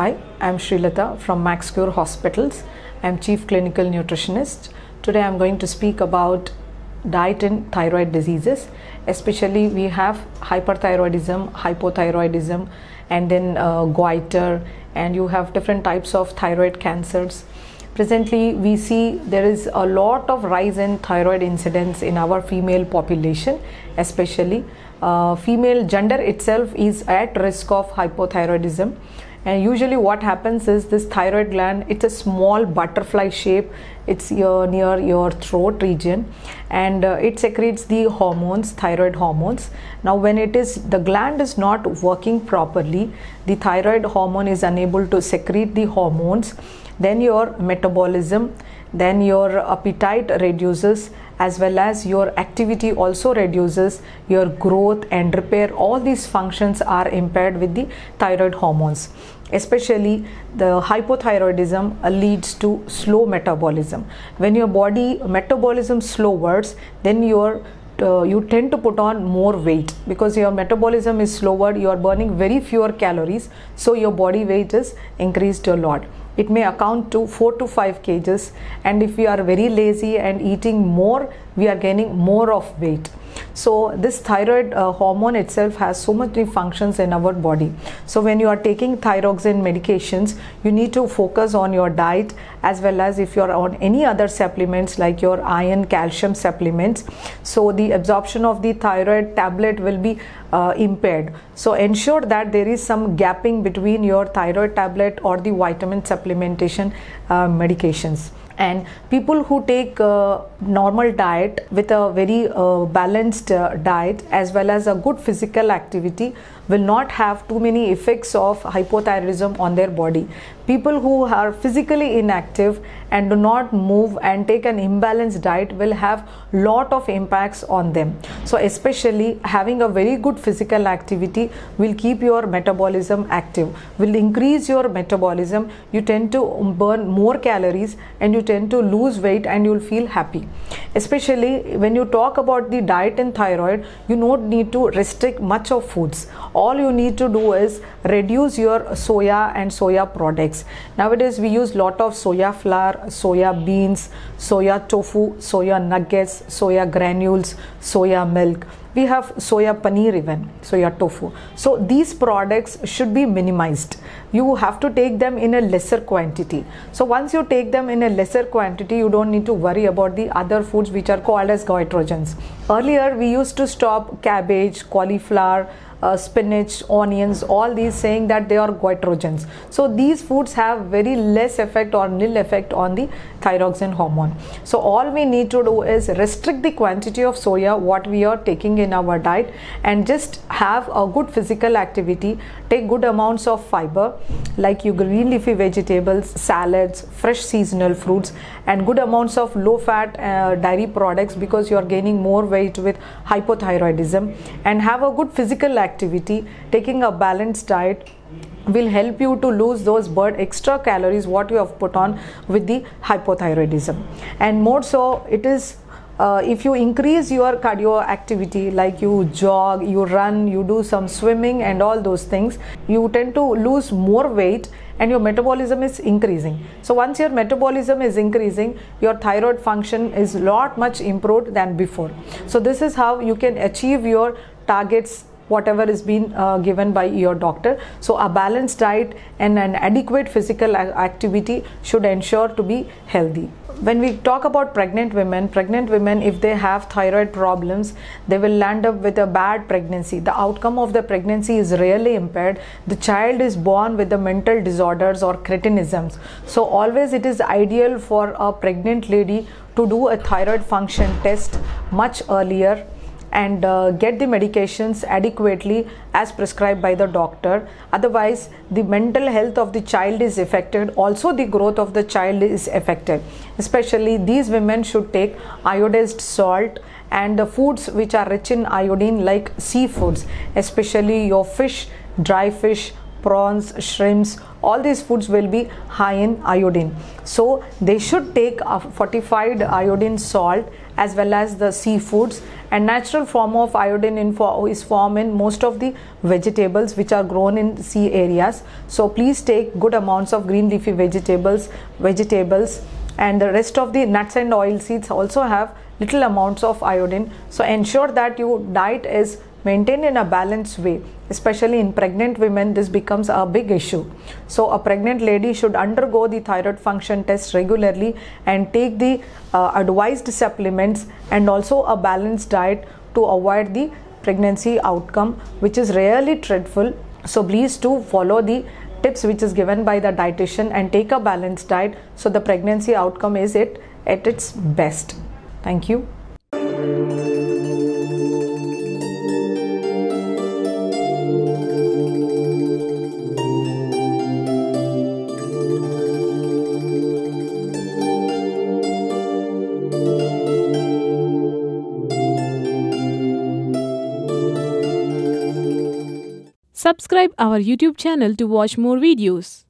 Hi, I'm Srilatha from MaxCure Hospitals. I'm Chief Clinical Nutritionist. Today I'm going to speak about diet in thyroid diseases. Especially we have hyperthyroidism, hypothyroidism, and then goiter, and you have different types of thyroid cancers. Presently, we see there is a lot of rise in thyroid incidence in our female population, especially female gender itself is at risk of hypothyroidism. And usually what happens is this thyroid gland, it's a small butterfly shape, it's near your throat region, and it secretes the hormones, thyroid hormones. Now when the gland is not working properly, the thyroid hormone is unable to secrete the hormones, then your metabolism, then your appetite reduces, as well as your activity also reduces, your growth and repair, all these functions are impaired with the thyroid hormones. Especially the hypothyroidism leads to slow metabolism. When your body metabolism slowers, then you tend to put on more weight because your metabolism is slower, you are burning very fewer calories, so your body weight is increased a lot. It may account to 4 to 5 kgs, and if we are very lazy and eating more, we are gaining more of weight. So this thyroid hormone itself has so many functions in our body. So when you are taking thyroxine medications, you need to focus on your diet, as well as if you are on any other supplements like your iron, calcium supplements. So the absorption of the thyroid tablet will be impaired. So ensure that there is some gapping between your thyroid tablet or the vitamin supplementation medications. And people who take normal diet with a very balanced diet as well as a good physical activity will not have too many effects of hypothyroidism on their body. People who are physically inactive and do not move and take an imbalanced diet will have lot of impacts on them. So especially having a very good physical activity will keep your metabolism active, will increase your metabolism. You tend to burn more calories and you tend to lose weight and you'll feel happy. Especially when you talk about the diet in thyroid, you don't need to restrict much of foods. All you need to do is reduce your soya and soya products. Nowadays we use lot of soya flour, soya beans, soya tofu, soya nuggets, soya granules, soya milk. We have soya paneer even, soya tofu. So these products should be minimized. You have to take them in a lesser quantity. So once you take them in a lesser quantity, you don't need to worry about the other foods which are called as goitrogens. Earlier we used to stop cabbage, cauliflower, spinach, onions, all these, saying that they are goitrogens. So these foods have very less effect or nil effect on the thyroxine hormone. So all we need to do is restrict the quantity of soya what we are taking in our diet, and just have a good physical activity. Take good amounts of fiber like your green leafy vegetables, salads, fresh seasonal fruits, and good amounts of low fat dairy products, because you are gaining more weight with hypothyroidism. And have a good physical activity. Taking a balanced diet will help you to lose those extra calories what you have put on with the hypothyroidism. And more so it is if you increase your cardio activity, like you jog, you run, you do some swimming and all those things, you tend to lose more weight and your metabolism is increasing. So once your metabolism is increasing, your thyroid function is much improved than before. So this is how you can achieve your targets whatever is being given by your doctor. So a balanced diet and an adequate physical activity should ensure to be healthy. When we talk about pregnant women, if they have thyroid problems, they will land up with a bad pregnancy. The outcome of the pregnancy is really impaired. The child is born with the mental disorders or cretinisms. So always it is ideal for a pregnant lady to do a thyroid function test much earlier and get the medications adequately as prescribed by the doctor. Otherwise the mental health of the child is affected, also the growth of the child is affected. Especially these women should take iodized salt and the foods which are rich in iodine, like seafoods, especially your fish, dry fish, prawns, shrimps, all these foods will be high in iodine. So they should take a fortified iodine salt as well as the seafoods, and natural form of iodine is formed in most of the vegetables which are grown in sea areas. So please take good amounts of green leafy vegetables, and the rest of the nuts and oil seeds also have little amounts of iodine. So ensure that your diet is maintained in a balanced way. Especially in pregnant women, this becomes a big issue. So a pregnant lady should undergo the thyroid function test regularly and take the advised supplements and also a balanced diet to avoid the pregnancy outcome, which is really dreadful. So please do follow the tips which is given by the dietitian and take a balanced diet, so the pregnancy outcome is at its best. Thank you. Subscribe our YouTube channel to watch more videos.